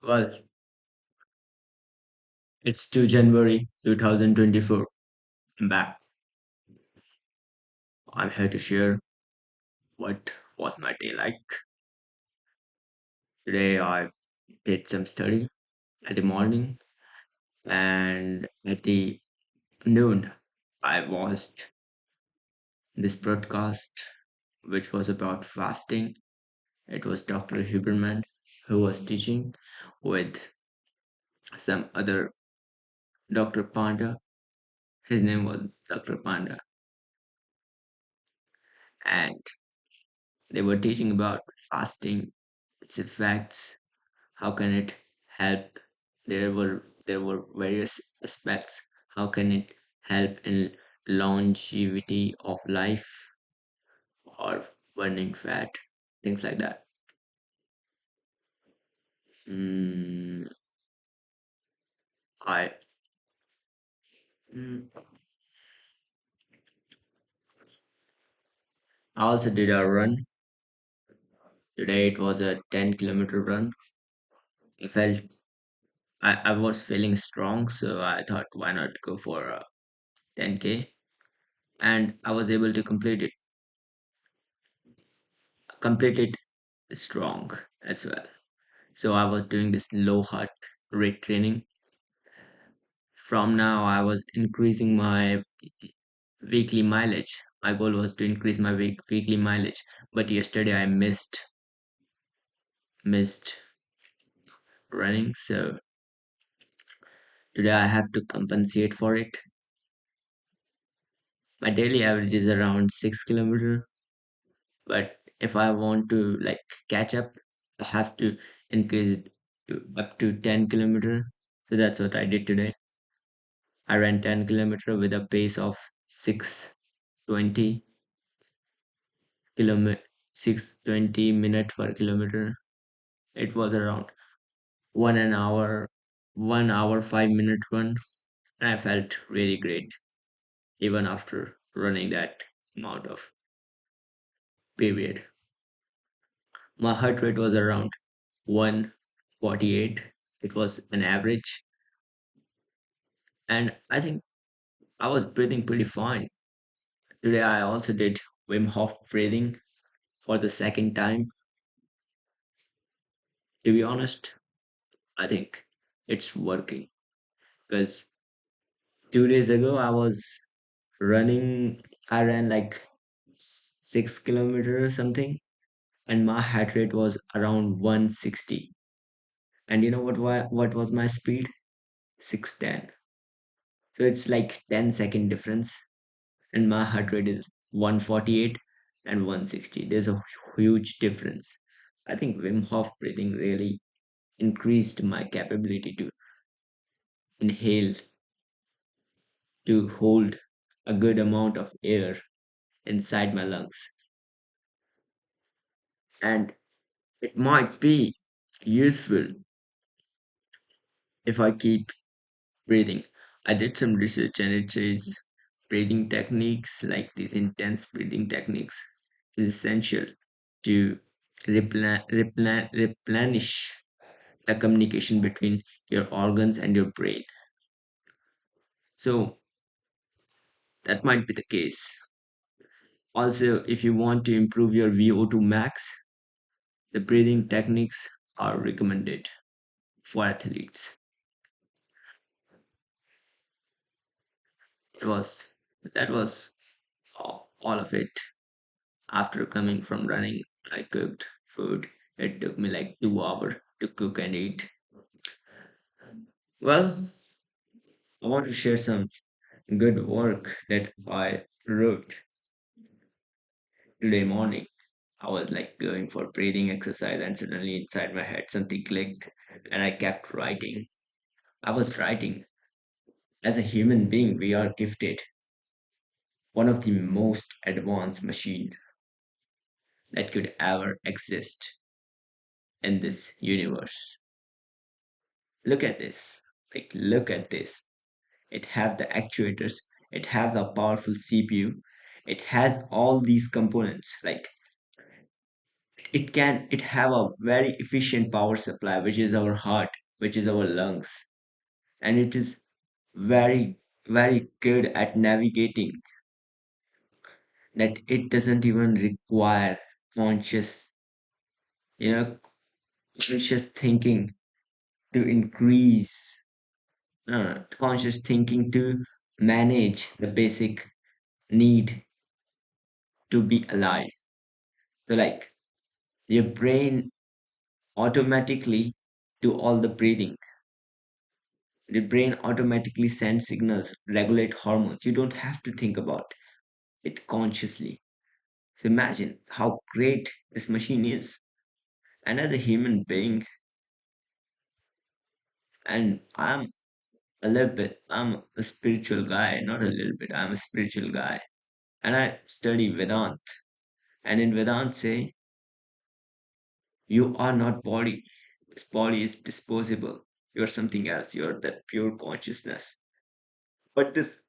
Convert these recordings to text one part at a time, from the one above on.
Well, it's 2 January 2024. I'm back. I'm here to share what was my day like. Today I did some study at the morning and at the noon I watched this broadcast which was about fasting. It was Dr. Huberman who was teaching with some other Dr. Panda. His name was Dr. Panda, and they were teaching about fasting, its effects, how can it help. There were various aspects. How can it help in longevity of life or burning fat, things like that. mm, I mm, I also did a run today. It was a 10-kilometer run. I felt I was feeling strong, so I thought why not go for a 10K, and I was able to complete it strong as well. So I was doing this low heart rate training. From now, I was increasing my weekly mileage. My goal was to increase my weekly mileage, but yesterday I missed running. So today I have to compensate for it. My daily average is around 6 kilometer, but if I want to like catch up, I have to increase it up to 10 kilometer. So that's what I did today. I ran 10 kilometer with a pace of 620 kilometer 620 minute per kilometer. It was around 1 hour 5 minute run, and I felt really great even after running that amount of period. My heart rate was around 148. It was an average, and I think I was breathing pretty fine. Today I also did Wim Hof breathing for the second time. To be honest, I think it's working because 2 days ago I was running. I ran like 6 kilometers or something, and my heart rate was around 160. And you know what was my speed? 610. So it's like 10-second difference, and my heart rate is 148 and 160. There's a huge difference. I think Wim Hof breathing really increased my capability to inhale, to hold a good amount of air inside my lungs. And it might be useful if I keep breathing. I did some research and it says breathing techniques like these intense breathing techniques is essential to replenish the communication between your organs and your brain. So that might be the case. Also, if you want to improve your VO2 max, the breathing techniques are recommended for athletes. It was that was all of it. After coming from running, I cooked food. It took me like 2 hours to cook and eat. Well, I want to share some good work that I wrote today morning. I was like going for breathing exercise, and suddenly inside my head something clicked, and I kept writing. I was writing. As a human being, we are gifted one of the most advanced machine that could ever exist in this universe. Look at this. Like, look at this. It has the actuators. It has a powerful CPU. It has all these components. Like, it have a very efficient power supply, which is our heart, which is our lungs, and it is very very good at navigating, that it doesn't even require conscious, you know, conscious thinking to increase, conscious thinking to manage the basic need to be alive. So like your brain automatically do all the breathing. The brain automatically sends signals, regulate hormones. You don't have to think about it consciously. So imagine how great this machine is. And as a human being, and I'm a spiritual guy, not a little bit, I'm a spiritual guy. And I study Vedant. And in Vedant say, you are not body. This body is disposable. You're something else. You're that pure consciousness. But this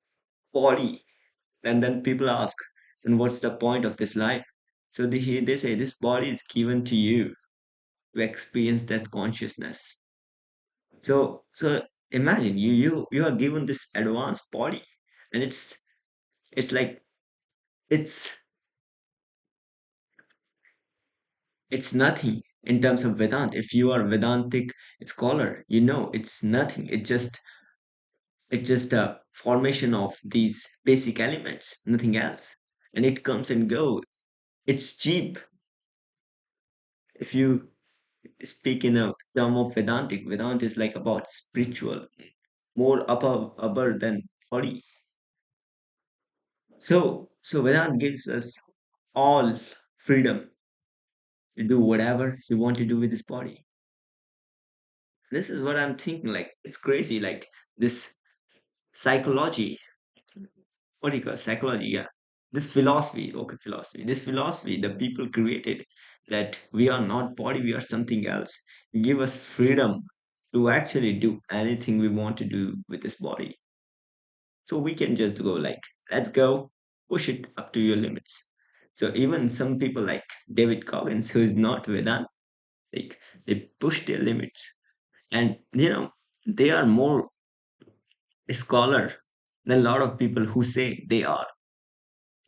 body, and then people ask, then what's the point of this life? So they say this body is given to you to experience that consciousness. So imagine you are given this advanced body, and it's like it's it's nothing in terms of Vedant. If you are Vedantic scholar, you know it's nothing. It's just a formation of these basic elements, nothing else. And it comes and go. It's cheap. If you speak in a term of Vedantic, Vedanta is like about spiritual, more upper than body. So Vedanta gives us all freedom to do whatever you want to do with this body. This is what I'm thinking. Like it's crazy. Like this psychology, what do you call psychology? Yeah, this philosophy. Okay, philosophy. This philosophy the people created, that we are not body, we are something else. Give us freedom to actually do anything we want to do with this body. So we can just go like, let's go, push it up to your limits. So even some people like David Goggins, who is not Vedant, like they push their limits, and they are more scholar than a lot of people who say they are.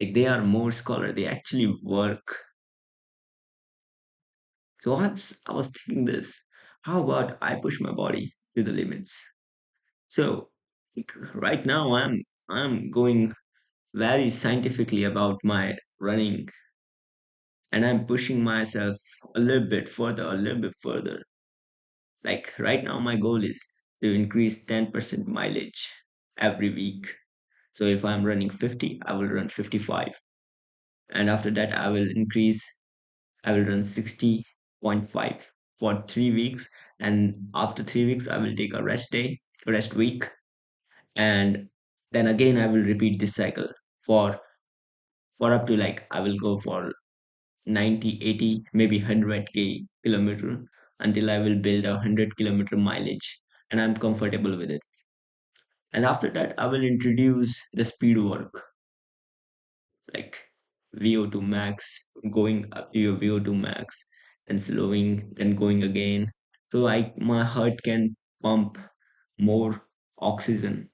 Like they are more scholar. They actually work. So I was thinking this. How about I push my body to the limits? So like, right now I'm going very scientifically about my running, and I'm pushing myself a little bit further. Like right now, my goal is to increase 10% mileage every week. So if I'm running 50, I will run 55. And after that, I will run 60.5 for 3 weeks. And after 3 weeks, I will take a rest week. And then again, I will repeat this cycle for for up to like I will go for 90, 80, maybe 100 kilometer until I will build a 100 kilometer mileage and I'm comfortable with it. And after that, I will introduce the speed work like VO2 max, going up to your VO2 max and slowing, then going again. So my heart can pump more oxygen.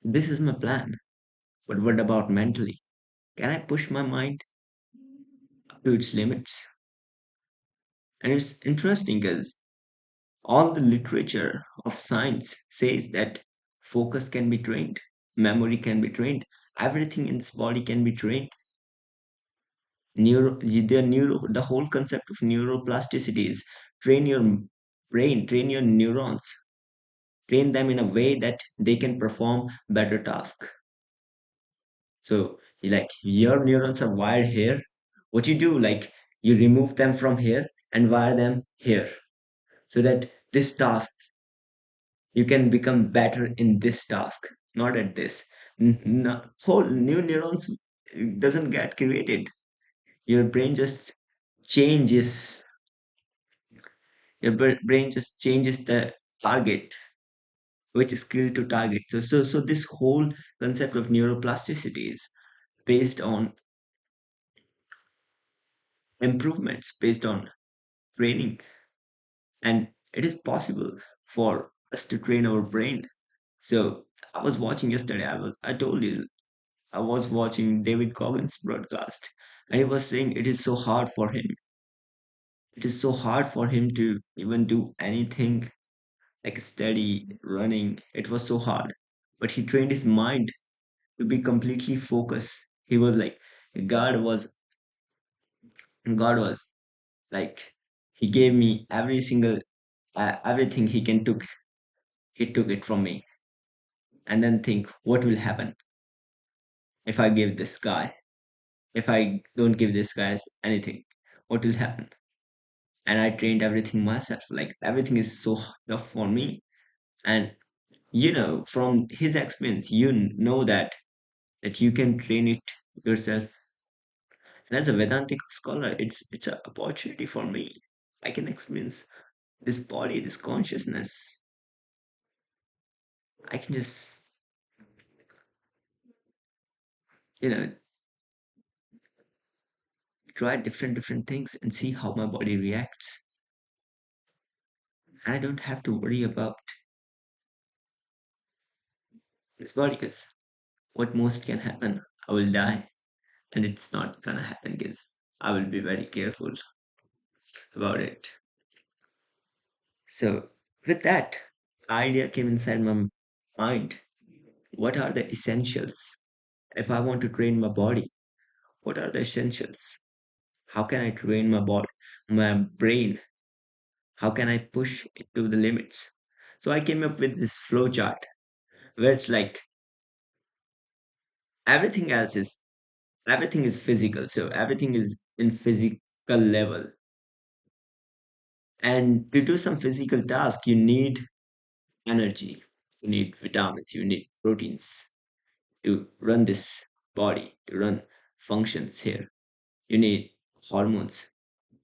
This is my plan. But what about mentally? Can I push my mind to its limits? And it's interesting because all the literature of science says that focus can be trained, memory can be trained, everything in this body can be trained. The whole concept of neuroplasticity is train your brain, train your neurons, train them in a way that they can perform better tasks. So, like your neurons are wired here. What you do, like you remove them from here and wire them here, so that this task you can become better in this task, not at this. Whole new neurons doesn't get created. Your brain just changes. Brain just changes the target, which skill to target. So this whole concept of neuroplasticity is based on improvements based on training. And it is possible for us to train our brain. So I was watching yesterday, I told you, I was watching David Goggins broadcast, and he was saying it is so hard for him. It is so hard for him to even do anything like study, running. It was so hard. But he trained his mind to be completely focused. He was like, God was, God was like, he gave me every single, everything he took it from me. And then think, what will happen if I give this guy, if I don't give this guy anything? What will happen? And I trained everything myself. Like everything is so tough for me. And from his experience, know that you can train it yourself. And as a Vedantic scholar, it's an opportunity for me. I can experience this body, this consciousness. I can just you know try different things and see how my body reacts. I don't have to worry about this body because what most can happen, I will die, and it's not gonna happen because I will be very careful about it. So, with that idea came inside my mind. What are the essentials? If I want to train my body, what are the essentials? How can I train my body, my brain? How can I push it to the limits? So I came up with this flow chart where it's like everything else is everything is physical. So everything is in physical level. And to do some physical task, you need energy, you need vitamins, you need proteins to run this body, to run functions here. You need hormones.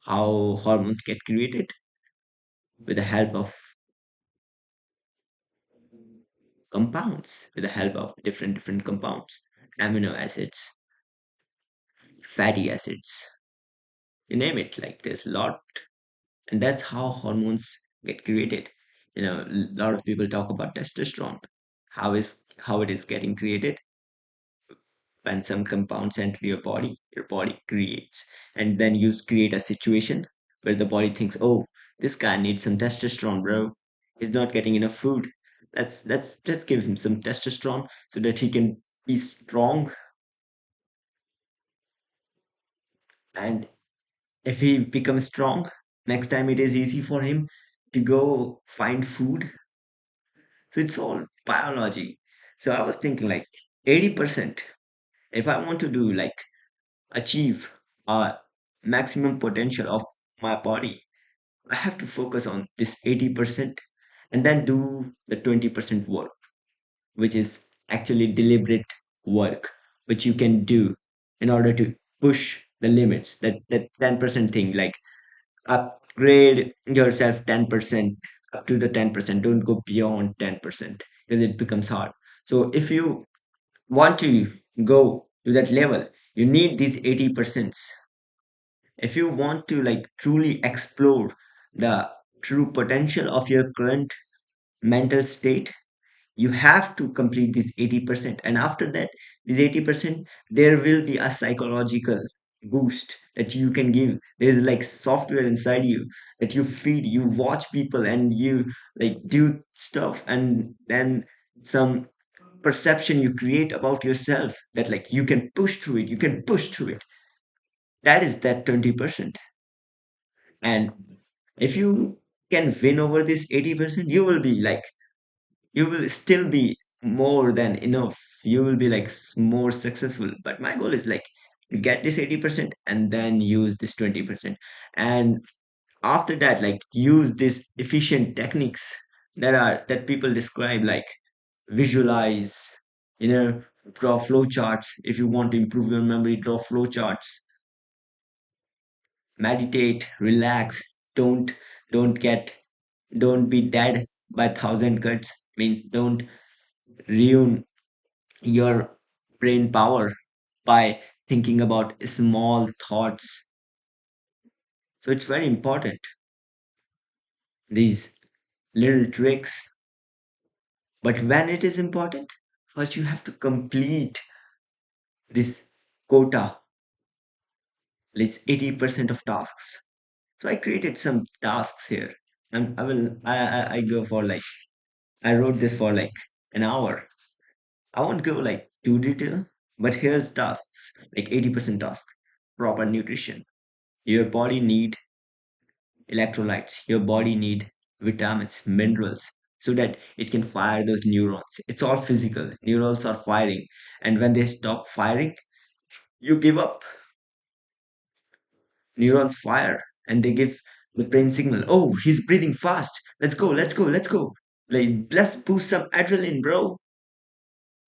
How hormones get created? With the help of compounds, with the help of different compounds, amino acids, fatty acids, you name it. Like there's a lot, and that's how hormones get created. A lot of people talk about testosterone. How it is getting created? When some compounds enter your body creates, and then you create a situation where the body thinks, oh, this guy needs some testosterone, bro. He's not getting enough food. Let's give him some testosterone so that he can be strong. And if he becomes strong, next time it is easy for him to go find food. So it's all biology. So I was thinking like 80%, if I want to do like achieve a maximum potential of my body, I have to focus on this 80% and then do the 20% work, which is actually deliberate work, which you can do in order to push the limits. That 10% thing, like upgrade yourself 10% up to the 10%. Don't go beyond 10% because it becomes hard. So if you want to go to that level, you need these 80%. If you want to like truly explore the true potential of your current mental state, you have to complete this 80%. And after that, this 80%, there will be a psychological boost that you can give. There's like software inside you that you feed, you watch people and you like do stuff, and then some perception you create about yourself that like you can push through it, you can push through it. That is that 20%. And if you can win over this 80%, you will be like, you will still be more than enough. You will be like more successful. But my goal is like to get this 80% and then use this 20%. And after that, like use these efficient techniques that people describe, like visualize, you know, draw flow charts. If you want to improve your memory, draw flow charts, meditate, relax, don't don't get don't be dead by 1,000 cuts, means don't ruin your brain power by thinking about small thoughts. So it's very important. These little tricks. But when it is important, first you have to complete this quota, it's 80% of tasks. So I created some tasks here. I go for like, I wrote this for like an hour. I won't go like too detail, but here's tasks, like 80% task. Proper nutrition. Your body need electrolytes. Your body need vitamins, minerals, so that it can fire those neurons. It's all physical. Neurons are firing. And when they stop firing, you give up. Neurons fire and they give the brain signal. Oh, he's breathing fast. Let's go, let's go, let's go. Like, let's boost some adrenaline, bro.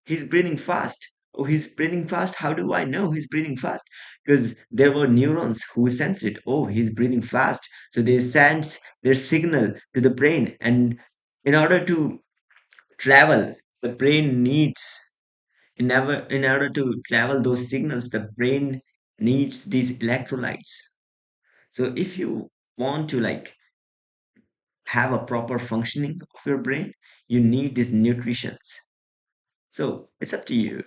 He's breathing fast. Oh, he's breathing fast. How do I know he's breathing fast? Because there were neurons who sensed it. Oh, he's breathing fast. So they send their signal to the brain. And in order to travel, the brain needs, in order to travel those signals, the brain needs these electrolytes. So if you want to like have a proper functioning of your brain, you need these nutritions. So it's up to you.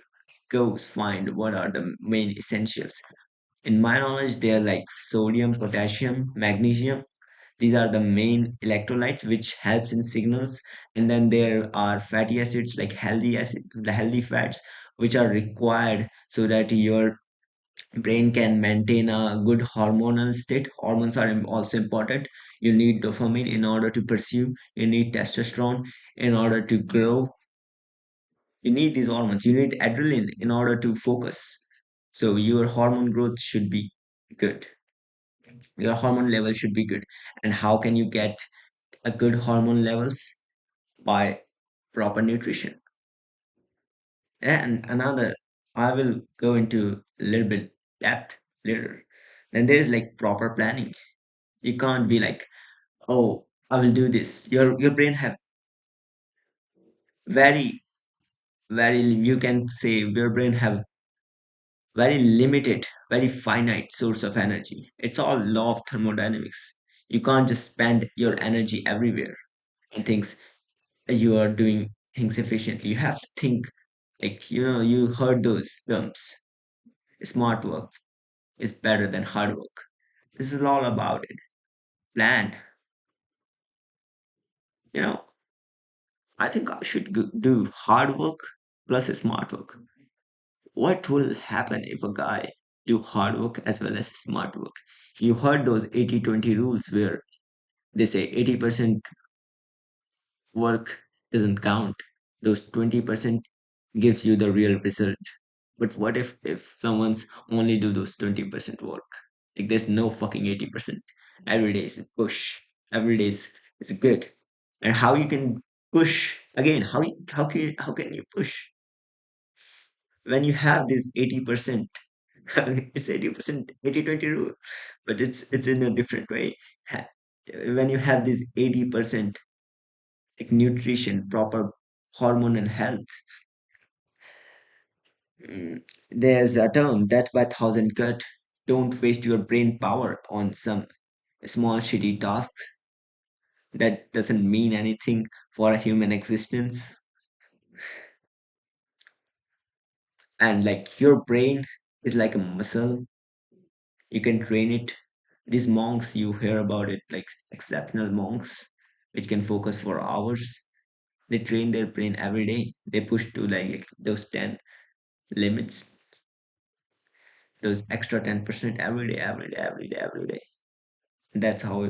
Go find what are the main essentials. In my knowledge, they are like sodium, potassium, magnesium. These are the main electrolytes which helps in signals. And then there are fatty acids like the healthy fats, which are required so that your brain can maintain a good hormonal state. Hormones are also important. You need dopamine in order to pursue. You need testosterone in order to grow. You need these hormones. You need adrenaline in order to focus. So your hormone growth should be good. Your hormone level should be good. And how can you get a good hormone levels? By proper nutrition. And another, I will go into a little bit depth later. Then there's like proper planning. You can't be like, oh, I will do this. Your brain have very, very, you can say your brain have very limited, very finite source of energy. It's all law of thermodynamics. You can't just spend your energy everywhere and things you are doing things efficiently. You have to think like, you heard those terms. Smart work is better than hard work. This is all about it. Plan. You know, I think I should do hard work plus smart work. What will happen if a guy do hard work as well as smart work? You heard those 80-20 rules where they say 80% work doesn't count. Those 20% gives you the real result. But what if someone's only do those 20% work? Like there's no fucking 80%. Every day is a push. Every day is good. And how you can push again, how can you push when you have this 80%? It's 80%, 80-20 rule, but it's in a different way. When you have this 80% like nutrition, proper hormone and health, there's a term death by thousand cut. Don't waste your brain power on some small shitty tasks that doesn't mean anything for a human existence. And like your brain is like a muscle, you can train it. These monks, you hear about it, like exceptional monks which can focus for hours. They train their brain every day. They push to like those 10 limits, those extra 10% every day, every day, every day, every day. That's how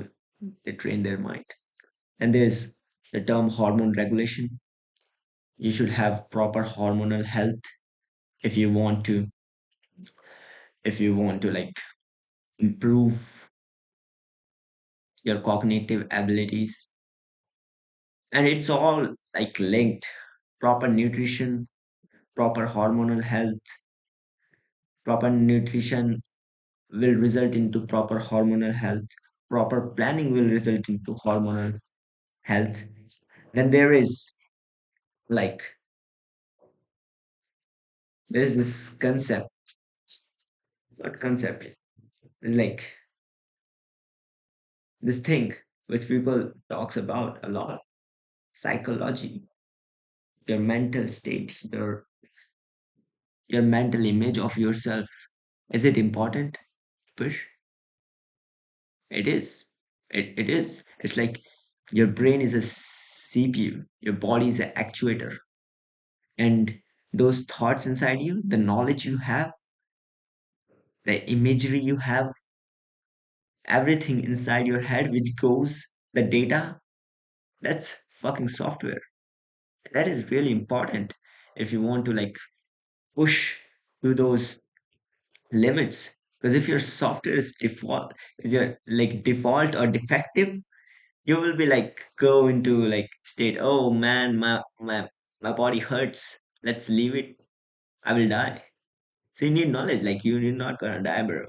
they train their mind. And there's the term hormone regulation. You should have proper hormonal health if you want to, like improve your cognitive abilities. And it's all like linked. Proper nutrition, proper hormonal health, proper nutrition will result into proper hormonal health. Proper planning will result into hormonal health. Then like there is this concept. What concept? It's like This thing which people talks about a lot, psychology, your mental state, your mental image of yourself. Is it important? Push. It is. It is. It's like your brain is a CPU, your body is an actuator, and those thoughts inside you, the knowledge you have, the imagery you have, everything inside your head which goes, the data, that's fucking software. That is really important if you want to like push to those limits. Because if your software is default, is your like default or defective, you will be like go into like state, oh man, my body hurts, let's leave it, I will die. So you need knowledge, like you're not gonna die, bro.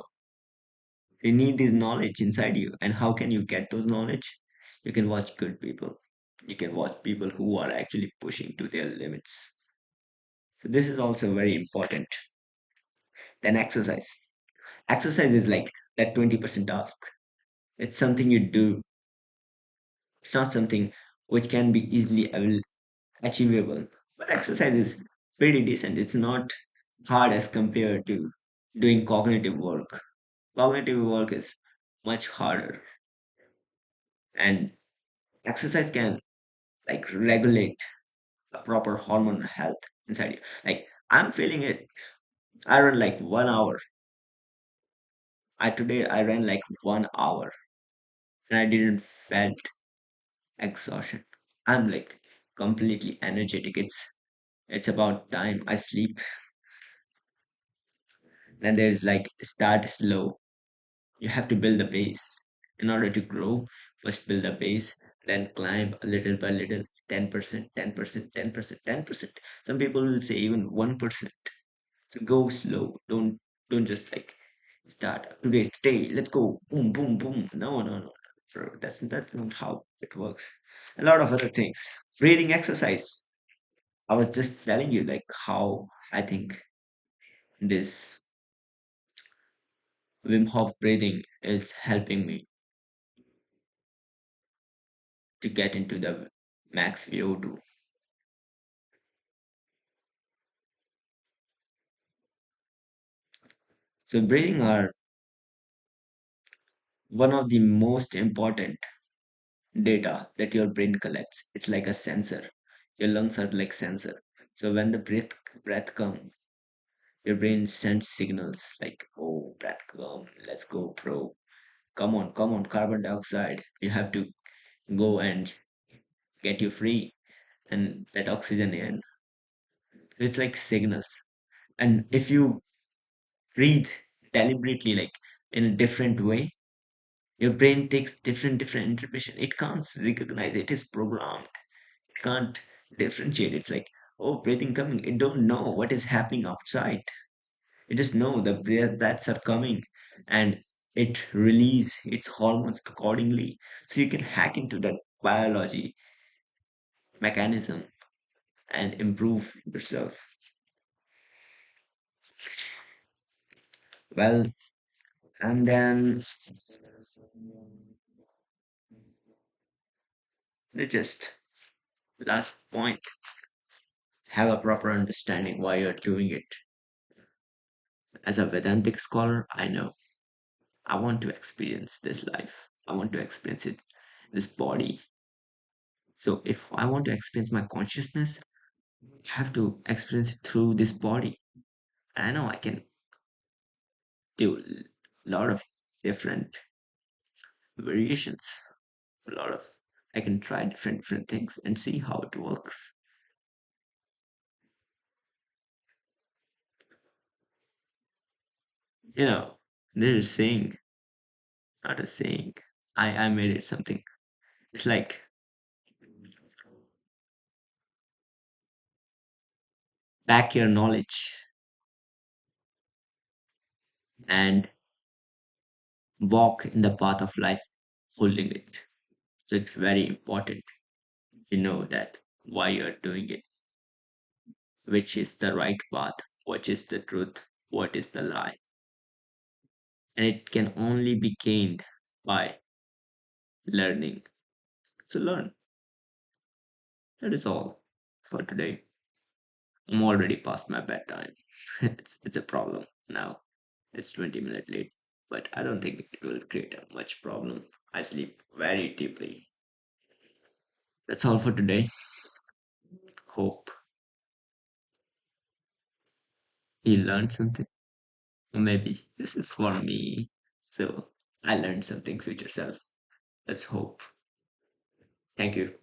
You need this knowledge inside you. And how can you get those knowledge? You can watch good people, you can watch people who are actually pushing to their limits. So this is also very important. Then exercise is like that 20% task. It's something you do. It's not something which can be easily achievable. But exercise is pretty decent. It's not hard as compared to doing cognitive work. Cognitive work is much harder, and exercise can like regulate a proper hormone health inside you. Like I'm feeling it. I run like 1 hour. I ran like 1 hour and I didn't felt exhaustion. I'm like completely energetic. It's about time I sleep. Then there's like start slow. You have to build the base. In order to grow, first build the base, then climb a little by little, 10%, 10%, 10%, 10%. Some people will say even 1%. So go slow. Don't just like start today's day. Let's go. Boom, boom, boom. No, no, no. Bro, that's not how it works. A lot of other things. Breathing exercise. I was just telling you like how I think this Wim Hof breathing is helping me to get into the max VO2. So breathing are one of the most important data that your brain collects. It's like a sensor. Your lungs are like sensor. So when the breath come, your brain sends signals like, oh, breath come, let's go, bro. Come on, carbon dioxide. You have to go and get you free and let oxygen in. It's like signals. And if you breathe deliberately, like in a different way, your brain takes different interpretation. It can't recognize it is programmed. It can't differentiate. It's like, oh, breathing coming. It don't know what is happening outside. It just know the breaths are coming, and it release its hormones accordingly. So you can hack into that biology mechanism and improve yourself. Well, and then the just last point, have a proper understanding why you're doing it. As a Vedantic scholar, I know I want to experience this life. I want to experience it, this body. So if I want to experience my consciousness, I have to experience it through this body. And I know I can do a lot of different variations, a lot of I can try different things and see how it works. You know, there's a saying, not a saying. I made it something. It's like pack your knowledge and walk in the path of life holding it. So it's very important to know that why you're doing it, which is the right path, what is the truth, what is the lie. And it can only be gained by learning. So learn. That is all for today. I'm already past my bedtime. It's a problem now. It's 20 minutes late, but I don't think it will create a much problem. I sleep very deeply. That's all for today. Hope you learned something. Or maybe this is for me. So I learned something future self. Let's hope. Thank you.